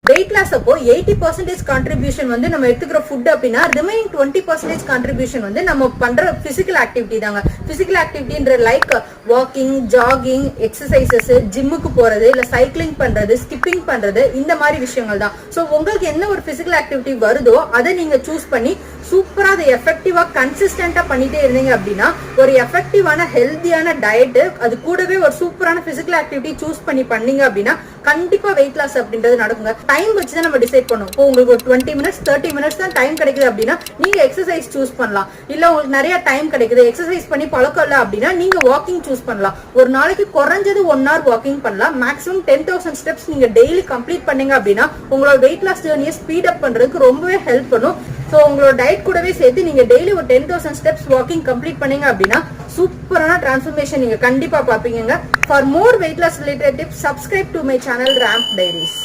Weight loss அப்போ 80% contribution வந்து நம்ம எடுத்துக்கிற ஃபுட் அப்படின்னா ரிமைனிங் 20% கான்ட்ரிபியூஷன் வந்து நம்ம பண்ற பிசிக்கல் ஆக்டிவிட்டி தாங்க. பிசிக்கல் ஆக்டிவிட்டின்ற லைக் வாக்கிங், ஜாகிங், எக்ஸசைசஸ், ஜிம்முக்கு போறது, இல்ல சைக்கிளிங் பண்றது, ஸ்கிப்பிங் பண்றது, இந்த மாதிரி விஷயங்கள் தான். சோ உங்களுக்கு என்ன ஒரு பிசிக்கல் ஆக்டிவிட்டி வருதோ அதை நீங்க சூஸ் பண்ணி சூப்பரா அதை எஃபெக்டிவா கன்சிஸ்டன்டா பண்ணிட்டே இருந்தீங்க அப்படின்னா ஒரு எஃபெக்டிவான ஹெல்தியான டயட், அது கூடவே ஒரு சூப்பரான பிசிக்கல் ஆக்டிவிட்டி சூஸ் பண்ணி பண்ணீங்க அப்படின்னா கண்டிப்பா வெயிட் லாஸ் அப்படின்றது நடக்குங்க. டைம் வச்சுதான் நம்ம டிசைட் பண்ணுவோம். இப்போ உங்களுக்கு ஒரு 20 மினிட்ஸ் 30 மினிட்ஸ் தான் டைம் கிடைக்குது அப்படின்னா நீங்க எக்ஸசைஸ் சூஸ் பண்ணலாம். இல்ல உங்களுக்கு நிறைய டைம் கிடைக்குது, எக்ஸசைஸ் பண்ணி பழக்கம் இல்ல அப்படின்னா நீங்க வாக்கிங் சூஸ் பண்ணலாம். ஒரு நாளைக்கு குறைஞ்சது 1 hour வாக்கிங் பண்ணலாம். மேக்ஸிமம் 10,000 ஸ்டெப்ஸ் நீங்க டெய்லி கம்ப்ளீட் பண்ணீங்க அப்படின்னா உங்களோட வெயிட் லாஸ் ஜர்னியை ஸ்பீட் அப் பண்றதுக்கு ரொம்பவே ஹெல்ப் பண்ணும். சோ உங்களோட டயட் கூடவே சேர்த்து நீங்க டெய்லி ஒரு 10,000 ஸ்டெப்ஸ் வாக்கிங் கம்ப்ளீட் பண்ணீங்க அப்படின்னா சூப்பரான டிரான்ஸ்ஃபர்மேஷன் நீங்க கண்டிப்பா பாப்பீங்க. For more weight loss related tips, subscribe to my channel Ramp Diaries.